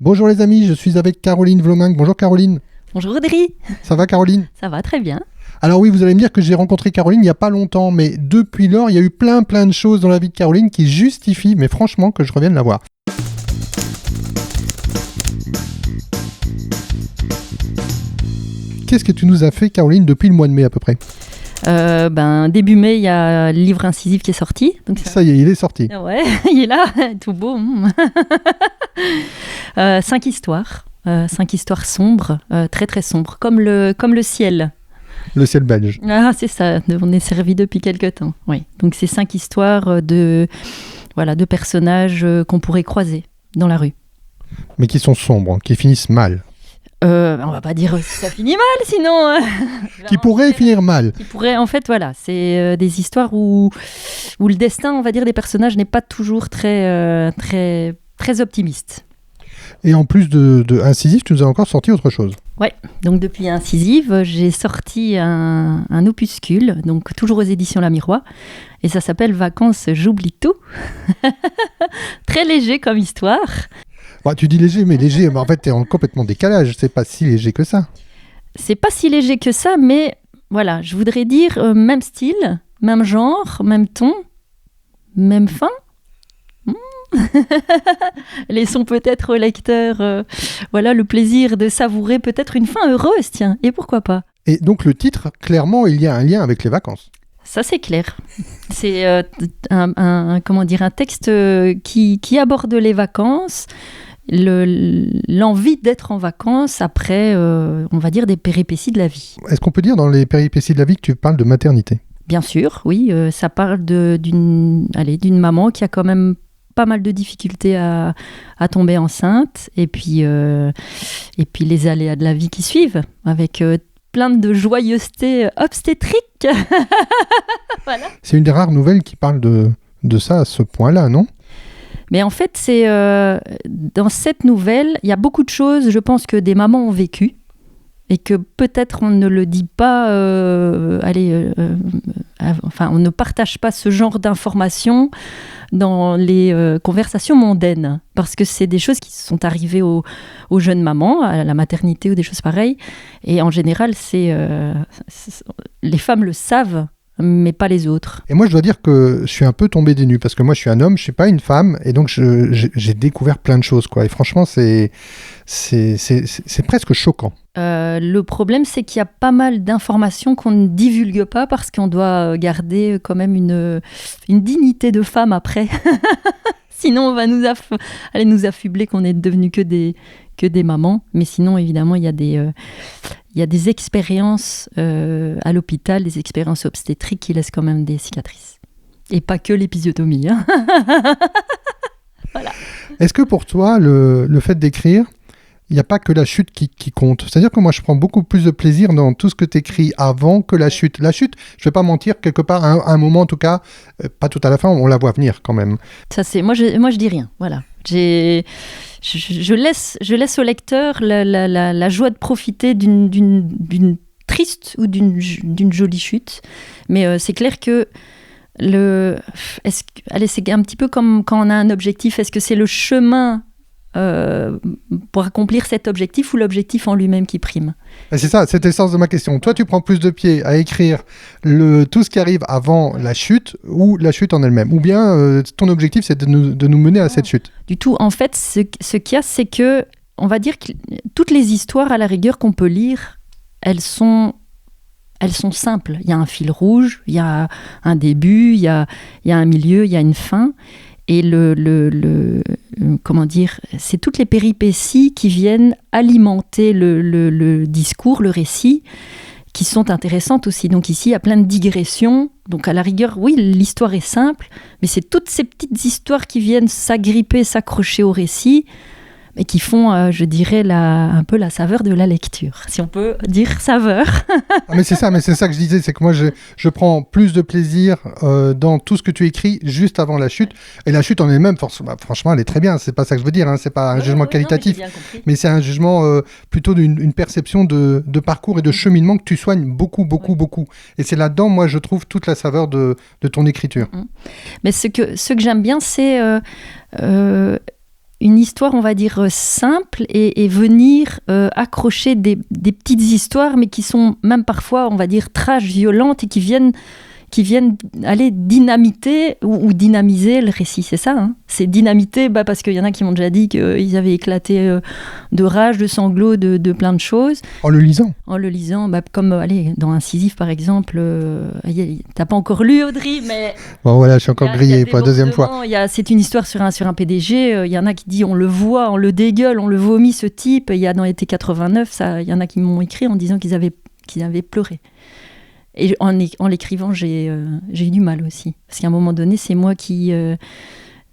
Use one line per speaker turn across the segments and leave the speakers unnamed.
Bonjour les amis, je suis avec Caroline Vlominck. Bonjour Caroline.
Bonjour Audrey.
Ça va Caroline?
Ça va très bien.
Alors oui, vous allez me dire que j'ai rencontré Caroline il n'y a pas longtemps, mais depuis lors, il y a eu plein de choses dans la vie de Caroline qui justifient, mais franchement, que je revienne la voir. Qu'est-ce que tu nous as fait Caroline depuis le mois de mai à peu près?
Début mai, il y a le livre incisif qui est sorti. Donc
ça y est, il est sorti.
Ouais, il est là, tout beau. 5 histoires. 5 histoires sombres, très très sombres, comme le ciel.
Le ciel belge.
Ah, c'est ça, on est servi depuis quelque temps. Oui. Donc c'est 5 histoires de personnages qu'on pourrait croiser dans la rue.
Mais qui sont sombres, qui finissent mal.
On va pas dire si ça finit mal, sinon...
qui pourrait finir mal.
Qui pourrait, en fait, voilà, c'est des histoires où le destin, on va dire, des personnages n'est pas toujours très optimiste.
Et en plus de Incisif, tu nous as encore sorti autre chose.
Ouais, donc depuis Incisive, j'ai sorti un opuscule, donc toujours aux éditions La Miroir, et ça s'appelle Vacances, j'oublie tout. Très léger comme histoire.
Bah, tu dis léger, mais en fait, tu es en complètement décalage. C'est pas si léger que ça.
C'est pas si léger que ça, mais voilà, je voudrais dire même style, même genre, même ton, même fin. Laissons peut-être au lecteur le plaisir de savourer peut-être une fin heureuse, tiens, et pourquoi pas.
Et donc le titre, clairement, il y a un lien avec les vacances.
Ça, c'est clair. C'est un texte qui aborde les vacances, l'envie d'être en vacances après, on va dire, des péripéties de la vie.
Est-ce qu'on peut dire dans les péripéties de la vie que tu parles de maternité? Bien
sûr, oui. Ça parle d'une maman qui a quand même pas mal de difficultés à tomber enceinte, et puis les aléas de la vie qui suivent, avec plein de joyeuseté obstétrique. Voilà.
C'est une des rares nouvelles qui parle de ça à ce point-là, non?
Mais en fait, c'est dans cette nouvelle, il y a beaucoup de choses, je pense, que des mamans ont vécues, et que peut-être on ne le dit pas, on ne partage pas ce genre d'informations dans les conversations mondaines, parce que c'est des choses qui sont arrivées aux jeunes mamans, à la maternité ou des choses pareilles, et en général, les femmes le savent, mais pas les autres.
Et moi, je dois dire que je suis un peu tombé des nues, parce que moi, je suis un homme, je suis pas une femme, et donc j'ai découvert plein de choses, quoi. Et franchement, c'est presque choquant.
Le problème, c'est qu'il y a pas mal d'informations qu'on ne divulgue pas, parce qu'on doit garder quand même une dignité de femme après. Sinon, on va nous affubler qu'on est devenus que des mamans. Mais sinon, évidemment, il y a des expériences à l'hôpital, des expériences obstétriques qui laissent quand même des cicatrices. Et pas que l'épisiotomie. Hein. Voilà.
Est-ce que pour toi, le fait d'écrire, il n'y a pas que la chute qui compte? C'est-à-dire que moi, je prends beaucoup plus de plaisir dans tout ce que tu écris avant que la chute. La chute, je ne vais pas mentir, quelque part, à un moment en tout cas, pas tout à la fin, on la voit venir quand même.
Ça, moi, je dis rien. Voilà. Je laisse au lecteur la joie de profiter d'une triste ou d'une jolie chute. Mais c'est clair que c'est un petit peu comme quand on a un objectif. Est-ce que c'est le chemin pour accomplir cet objectif ou l'objectif en lui-même qui prime?
C'est ça, c'est l'essence de ma question. Toi, tu prends plus de pied à écrire tout ce qui arrive avant la chute ou la chute en elle-même? Ou bien ton objectif, c'est de nous mener à cette chute?
Du tout. En fait, ce qu'il y a, c'est que, on va dire que toutes les histoires, à la rigueur, qu'on peut lire, elles sont simples. Il y a un fil rouge, il y a un début, il y a un milieu, il y a une fin. Et comment dire, c'est toutes les péripéties qui viennent alimenter le discours, le récit, qui sont intéressantes aussi. Donc ici, il y a plein de digressions. Donc à la rigueur, oui, l'histoire est simple, mais c'est toutes ces petites histoires qui viennent s'agripper, s'accrocher au récit, mais qui font, je dirais, un peu la saveur de la lecture, si on peut dire saveur.
Mais c'est ça que je disais, c'est que moi, je prends plus de plaisir dans tout ce que tu écris juste avant la chute. Et la chute en elle-même, franchement, elle est très bien. C'est pas ça que je veux dire, hein. C'est pas un jugement qualitatif, mais c'est un jugement plutôt d'une perception de parcours et de cheminement que tu soignes beaucoup. Et c'est là-dedans, moi, je trouve toute la saveur de ton écriture.
Mais ce que j'aime bien, c'est... une histoire, on va dire, simple et venir accrocher des petites histoires, mais qui sont même parfois, on va dire, trash, violentes et qui viennent aller dynamiter ou dynamiser le récit, c'est ça, hein. C'est dynamiter parce qu'il y en a qui m'ont déjà dit qu'ils avaient éclaté de rage, de sanglots, de plein de choses.
En le lisant,
comme dans Incisive par exemple, t'as pas encore lu Audrey, mais...
Bon voilà, je suis encore grillé pour la deuxième fois.
C'est une histoire sur un PDG, il y en a qui disent on le voit, on le dégueule, on le vomit ce type, il y a dans l'été 89, il y en a qui m'ont écrit en disant qu'ils avaient pleuré. Et en l'écrivant, j'ai eu du mal aussi. Parce qu'à un moment donné, c'est moi qui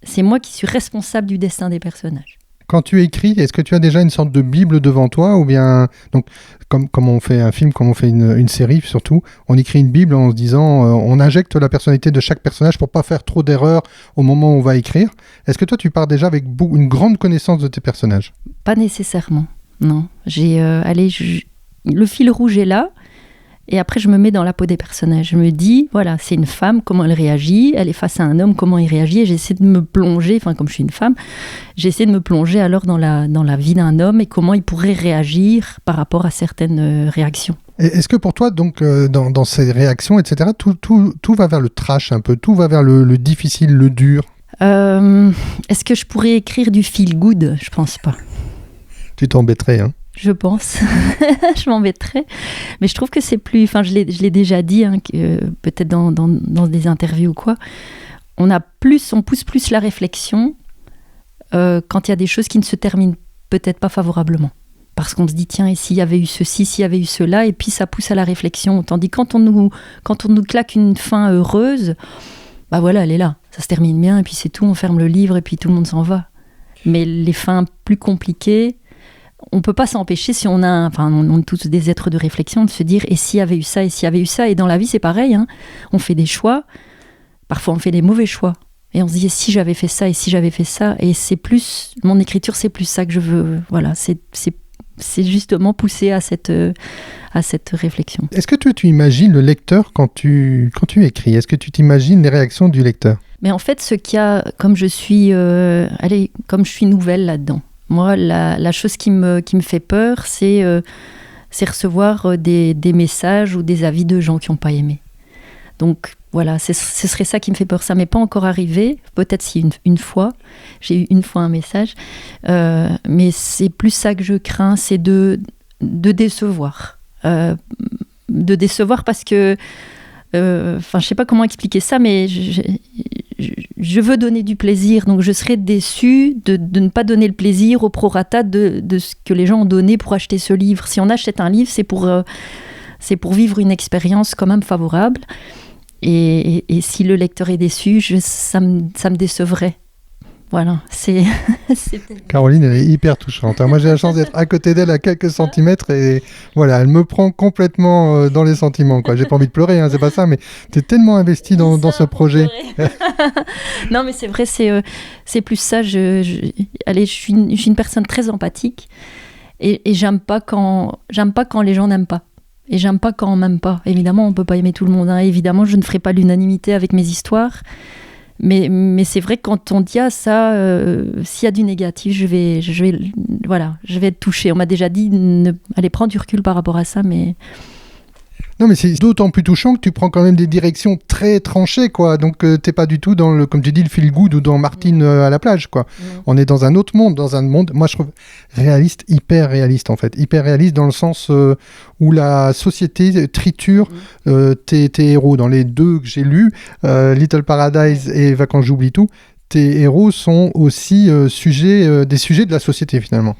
suis responsable du destin des personnages.
Quand tu écris, est-ce que tu as déjà une sorte de Bible devant toi, ou bien, donc, comme on fait un film, comme on fait une série surtout, on écrit une Bible en se disant, on injecte la personnalité de chaque personnage pour pas faire trop d'erreurs au moment où on va écrire. Est-ce que toi, tu pars déjà avec une grande connaissance de tes personnages ?
Pas nécessairement, non. Le fil rouge est là. Et après, je me mets dans la peau des personnages. Je me dis, voilà, c'est une femme, comment elle réagit. Elle est face à un homme, comment il réagit. Et j'essaie de me plonger, comme je suis une femme, j'essaie de me plonger alors dans la vie d'un homme et comment il pourrait réagir par rapport à certaines réactions.
Et est-ce que pour toi, donc, dans ces réactions, etc., tout va vers le trash un peu, tout va vers le difficile, le dur ?
Est-ce que je pourrais écrire du feel good ? Je pense pas.
Tu t'embêterais, hein ?
Je pense, je m'embêterais, mais je trouve que c'est plus, je l'ai déjà dit, hein, peut-être dans des interviews ou quoi, on pousse plus la réflexion quand il y a des choses qui ne se terminent peut-être pas favorablement. Parce qu'on se dit, tiens, et s'il y avait eu ceci, s'il y avait eu cela, et puis ça pousse à la réflexion. Tandis que quand on nous claque une fin heureuse, voilà, elle est là, ça se termine bien, et puis c'est tout, on ferme le livre, et puis tout le monde s'en va. Mais les fins plus compliquées, on ne peut pas s'empêcher, si on est tous des êtres de réflexion, de se dire « et s'il y avait eu ça, et s'il y avait eu ça ?» Et dans la vie, c'est pareil, hein. On fait des choix, parfois on fait des mauvais choix. Et on se dit « et si j'avais fait ça, et si j'avais fait ça ?» Et mon écriture, c'est plus ça que je veux. Voilà, c'est justement pousser à cette réflexion.
Est-ce que tu imagines le lecteur quand tu écris ? Est-ce que tu t'imagines les réactions du lecteur ?
Mais en fait, comme je suis nouvelle là-dedans, moi, la chose qui me fait peur, c'est recevoir des messages ou des avis de gens qui n'ont pas aimé. Donc voilà, ce serait ça qui me fait peur. Ça ne m'est pas encore arrivé, peut-être si une fois, j'ai eu une fois un message, mais c'est plus ça que je crains, c'est de décevoir. De décevoir parce que, je ne sais pas comment expliquer ça, mais je veux donner du plaisir, donc je serais déçue de ne pas donner le plaisir au prorata de ce que les gens ont donné pour acheter ce livre. Si on achète un livre, c'est pour vivre une expérience quand même favorable. Et si le lecteur est déçu, ça me décevrait. Voilà, c'est
Caroline, elle est hyper touchante. Moi, j'ai la chance d'être à côté d'elle à quelques centimètres et voilà, elle me prend complètement dans les sentiments, quoi. J'ai pas envie de pleurer, hein, c'est pas ça, mais tu es tellement investie dans ce projet.
Non, mais c'est vrai, c'est plus ça. Je suis une personne très empathique et j'aime pas quand les gens n'aiment pas. Et j'aime pas quand on m'aime pas. Évidemment, on peut pas aimer tout le monde, hein. Évidemment, je ne ferai pas l'unanimité avec mes histoires. Mais c'est vrai que quand on dit ça, s'il y a du négatif, je vais être touchée. On m'a déjà dit, allez, prends du recul par rapport à ça, mais...
Non, mais c'est d'autant plus touchant que tu prends quand même des directions très tranchées, quoi. Donc, t'es pas du tout dans comme tu dis, le feel good ou dans Martine à la plage, quoi. On est dans un autre monde, moi, je trouve réaliste, hyper réaliste, en fait. Hyper réaliste dans le sens où la société triture tes héros. Dans les deux que j'ai lus, Little Paradise et Vacances, j'oublie tout, tes héros sont aussi des sujets de la société, finalement.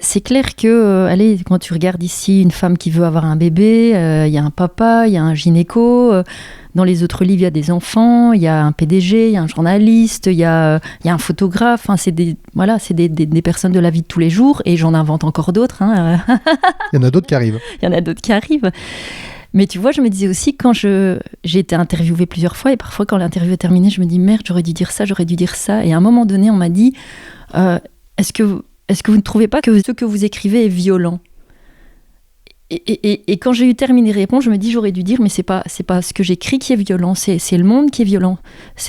C'est clair que, quand tu regardes ici une femme qui veut avoir un bébé, il y a un papa, il y a un gynéco, dans les autres livres, il y a des enfants, il y a un PDG, il y a un journaliste, il y a un photographe. C'est des personnes de la vie de tous les jours, et j'en invente encore d'autres. Hein.
Il y en a d'autres qui arrivent.
Il y en a d'autres qui arrivent. Mais tu vois, je me disais aussi, quand j'ai été interviewée plusieurs fois, et parfois quand l'interview est terminée, je me dis, merde, j'aurais dû dire ça. Et à un moment donné, on m'a dit, est-ce que vous ne trouvez pas que ce que vous écrivez est violent ? Et quand j'ai eu terminé de répondre, je me dis, j'aurais dû dire, mais c'est pas ce que j'écris qui est violent, c'est le monde qui est violent.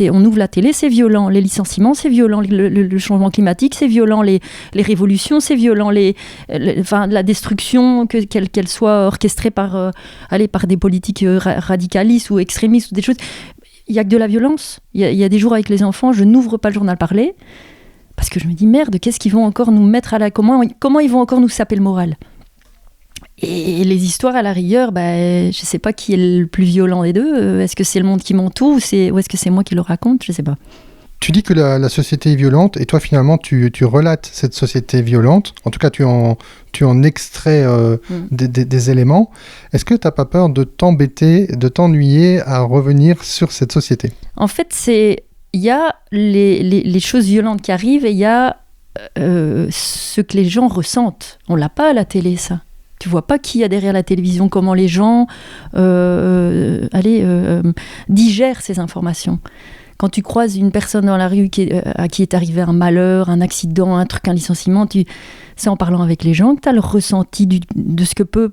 On ouvre la télé, c'est violent. Les licenciements, c'est violent. Le changement climatique, c'est violent. Les révolutions, c'est violent. La destruction, qu'elle soit orchestrée par des politiques radicalistes ou extrémistes ou des choses. Il y a que de la violence. Il y a des jours avec les enfants, je n'ouvre pas le journal parler parce que je me dis, merde, qu'est-ce qu'ils vont encore nous mettre comment ils vont encore nous saper le moral? Et les histoires, à la rigueur, je ne sais pas qui est le plus violent des deux. Est-ce que c'est le monde qui m'entoure ou est-ce que c'est moi qui le raconte? Je ne sais pas.
Tu dis que la société est violente et toi, finalement, tu relates cette société violente. En tout cas, tu en extrais des éléments. Est-ce que tu n'as pas peur de t'embêter, de t'ennuyer à revenir sur cette société?
En fait, il y a les choses violentes qui arrivent et il y a ce que les gens ressentent. On ne l'a pas à la télé, ça. Tu vois pas qui y a derrière la télévision, comment les gens digèrent ces informations. Quand tu croises une personne dans la rue à qui est arrivé un malheur, un accident, un truc, un licenciement, c'est en parlant avec les gens que tu as le ressenti de ce que peut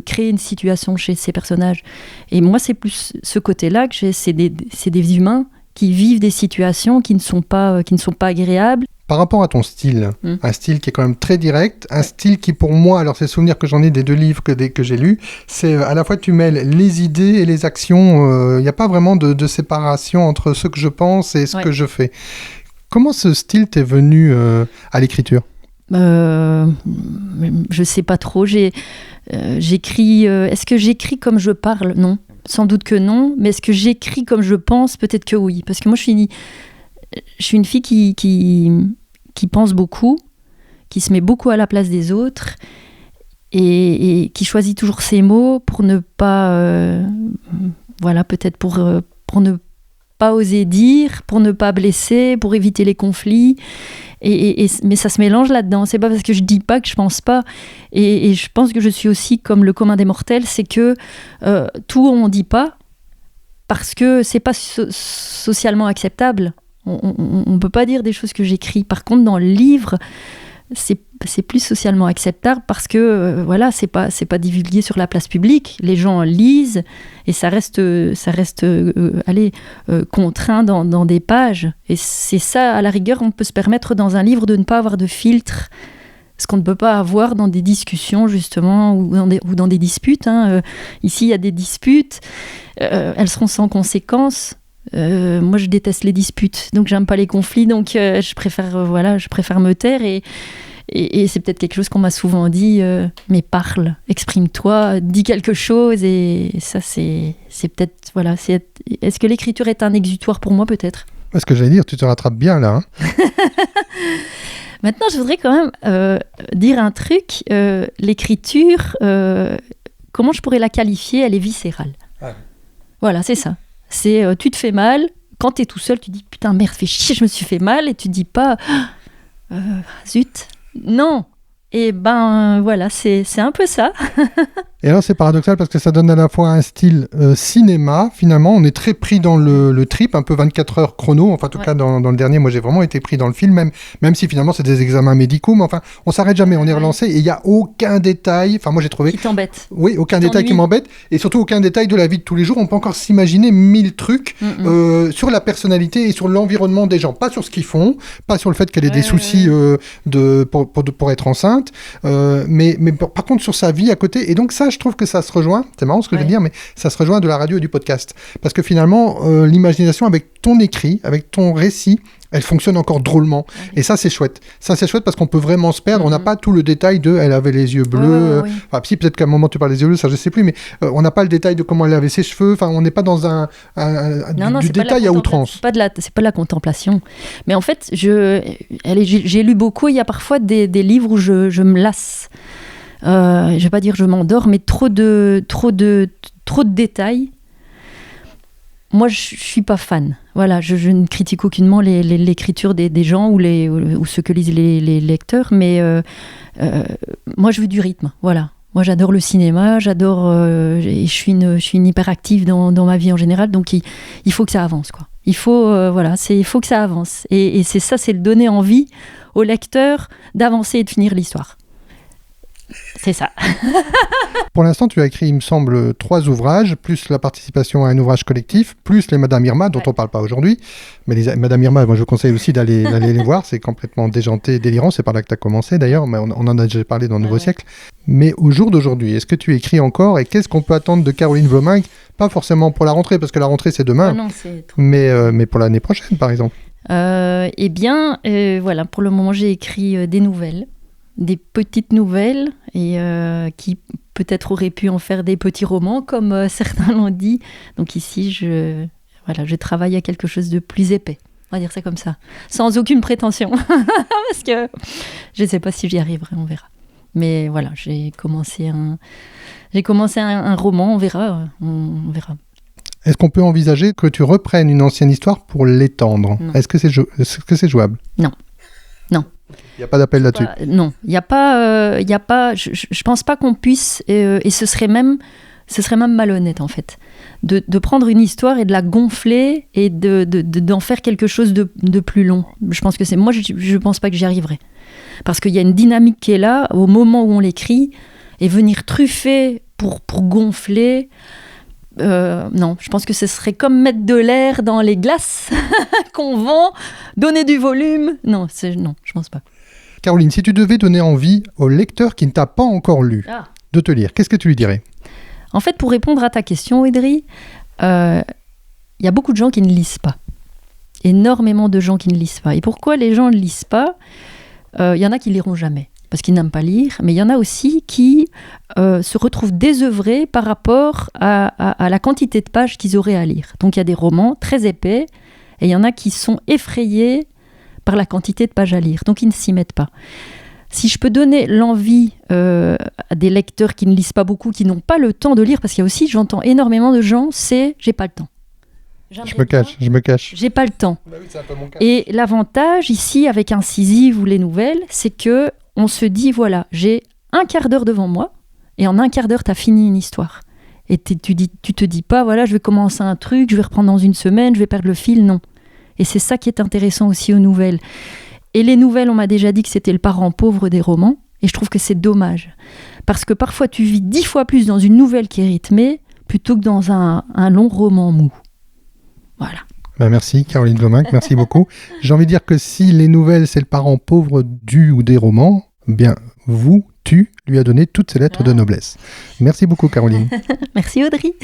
créer une situation chez ces personnages. Et moi, c'est plus ce côté-là que j'ai. C'est des humains qui vivent des situations qui ne sont pas agréables.
Par rapport à ton style, un style qui est quand même très direct, un style qui pour moi, alors c'est le souvenir que j'en ai des 2 livres que j'ai lus, c'est à la fois tu mêles les idées et les actions, il n'y a pas vraiment de séparation entre ce que je pense et ce que je fais. Comment ce style t'est venu à l'écriture ?
Je sais pas trop, j'écris, est-ce que j'écris comme je parle ? Non, sans doute que non, mais est-ce que j'écris comme je pense ? Peut-être que oui, parce que moi je suis une fille qui pense beaucoup, qui se met beaucoup à la place des autres et qui choisit toujours ses mots pour ne pas, peut-être pour ne pas oser dire, pour ne pas blesser, pour éviter les conflits. Mais ça se mélange là-dedans. C'est pas parce que je dis pas que je pense pas. Et je pense que je suis aussi comme le commun des mortels, c'est que tout on dit pas parce que c'est pas socialement acceptable. On peut pas dire des choses que j'écris. Par contre, dans le livre, c'est plus socialement acceptable parce que c'est pas divulgué sur la place publique. Les gens lisent et ça reste contraint dans des pages. Et c'est ça, à la rigueur, on peut se permettre dans un livre de ne pas avoir de filtre. Ce qu'on ne peut pas avoir dans des discussions, justement, ou dans des disputes. Ici, il y a des disputes. Elles seront sans conséquence. Moi, je déteste les disputes. Donc, j'aime pas les conflits. Donc, je préfère me taire. Et c'est peut-être quelque chose qu'on m'a souvent dit. Mais parle, exprime-toi, dis quelque chose. Et ça, c'est peut-être... Est-ce que l'écriture est un exutoire pour moi, peut-être ?
Ce que j'allais dire, tu te rattrapes bien, là.
Maintenant, je voudrais quand même dire un truc. L'écriture, comment je pourrais la qualifier ? Elle est viscérale. Ah. Voilà, c'est ça. C'est tu te fais mal. Quand tu es tout seul, tu dis putain, merde, fais chier, je me suis fait mal. Et tu dis pas zut. Non. Et c'est un peu ça.
Et alors c'est paradoxal parce que ça donne à la fois un style cinéma, finalement, on est très pris dans le trip, un peu 24 heures chrono, enfin en tout cas dans le dernier, moi j'ai vraiment été pris dans le film, même si finalement c'est des examens médicaux, mais enfin on s'arrête jamais, on est relancé et il n'y a aucun détail, enfin moi j'ai trouvé...
Qui t'embête.
Oui, aucun détail qui m'embête, et surtout aucun détail de la vie de tous les jours, on peut encore s'imaginer 1000 trucs sur la personnalité et sur l'environnement des gens, pas sur ce qu'ils font, pas sur le fait qu'elle ait des soucis pour être enceinte, mais par contre sur sa vie à côté, et donc ça je trouve que ça se rejoint, c'est marrant ce que je veux dire, mais ça se rejoint de la radio et du podcast. Parce que finalement, l'imagination avec ton écrit, avec ton récit, elle fonctionne encore drôlement. Et ça, c'est chouette. Ça, c'est chouette parce qu'on peut vraiment se perdre. On n'a pas tout le détail de elle avait les yeux bleus. Enfin, si, peut-être qu'à un moment tu parles des yeux bleus, ça je sais plus, mais on n'a pas le détail de comment elle avait ses cheveux. Enfin, on n'est pas dans du détail à outrance.
C'est pas de la contemplation. Mais en fait, j'ai lu beaucoup. Il y a parfois des livres où je me lasse. Je vais pas dire je m'endors, mais trop de détails. Moi, je suis pas fan. Voilà, je ne critique aucunement l'écriture des gens ou ce que lisent les lecteurs, mais moi, je veux du rythme. Voilà. Moi, j'adore le cinéma, et je suis une hyperactive dans ma vie en général, donc il faut que ça avance, quoi. Il faut que ça avance. Et c'est ça, c'est le donner envie au lecteur d'avancer et de finir l'histoire. C'est ça.
Pour l'instant, tu as écrit, il me semble, 3 ouvrages, plus la participation à un ouvrage collectif, plus les Madame Irma, dont on ne parle pas aujourd'hui. Mais les Madame Irma, moi je vous conseille aussi d'aller les voir, c'est complètement déjanté, délirant, c'est par là que tu as commencé d'ailleurs, mais on en a déjà parlé dans le Nouveau Siècle. Mais au jour d'aujourd'hui, est-ce que tu écris encore et qu'est-ce qu'on peut attendre de Caroline Vlominck? Pas forcément pour la rentrée, parce que la rentrée c'est demain, mais pour l'année prochaine par exemple.
Voilà, pour le moment j'ai écrit des nouvelles. Des petites nouvelles et qui peut-être auraient pu en faire des petits romans comme certains l'ont dit. Donc ici, je travaille à quelque chose de plus épais. On va dire ça comme ça. Sans aucune prétention. Parce que je ne sais pas si j'y arriverai, on verra. Mais voilà, j'ai commencé un roman, on verra. On verra.
Est-ce qu'on peut envisager que tu reprennes une ancienne histoire pour l'étendre? Est-ce que c'est jouable?
Non.
Il n'y a pas d'appel là-dessus.
Non, il n'y a pas. Je pense pas qu'on puisse, et ce serait même malhonnête en fait, de prendre une histoire et de la gonfler et d'en faire quelque chose de plus long. Je pense que je pense pas que j'y arriverai, parce qu'il y a une dynamique qui est là au moment où on l'écrit, et venir truffer pour gonfler. Non, je pense que ce serait comme mettre de l'air dans les glaces qu'on vend, donner du volume. Non, je pense pas.
Caroline, si tu devais donner envie au lecteur qui ne t'a pas encore lu de te lire, qu'est-ce que tu lui dirais?
En fait, pour répondre à ta question, Audrey, il y a beaucoup de gens qui ne lisent pas. Énormément de gens qui ne lisent pas. Et pourquoi les gens ne lisent pas? Il y en a qui liront jamais, parce qu'ils n'aiment pas lire, mais il y en a aussi qui se retrouvent désœuvrés par rapport à la quantité de pages qu'ils auraient à lire. Donc il y a des romans très épais, et il y en a qui sont effrayés par la quantité de pages à lire, donc ils ne s'y mettent pas. Si je peux donner l'envie à des lecteurs qui ne lisent pas beaucoup, qui n'ont pas le temps de lire, parce qu'il y a aussi, j'entends énormément de gens, c'est « j'ai pas le temps ».
Je me cache.
J'ai pas le temps.
Bah oui, c'est un peu mon cas.
Et l'avantage ici, avec Incisive ou les nouvelles, c'est que on se dit, voilà, j'ai un quart d'heure devant moi, et en un quart d'heure, tu as fini une histoire. Et tu te dis pas, voilà, je vais commencer un truc, je vais reprendre dans une semaine, je vais perdre le fil, non. Et c'est ça qui est intéressant aussi aux nouvelles. Et les nouvelles, on m'a déjà dit que c'était le parent pauvre des romans, et je trouve que c'est dommage. Parce que parfois, tu vis 10 fois plus dans une nouvelle qui est rythmée, plutôt que dans un long roman mou. Voilà.
Merci Caroline Vlominck, merci beaucoup. J'ai envie de dire que si les nouvelles, c'est le parent pauvre du ou des romans, bien, tu lui as donné toutes ces lettres de noblesse. Merci beaucoup Caroline.
Merci Audrey.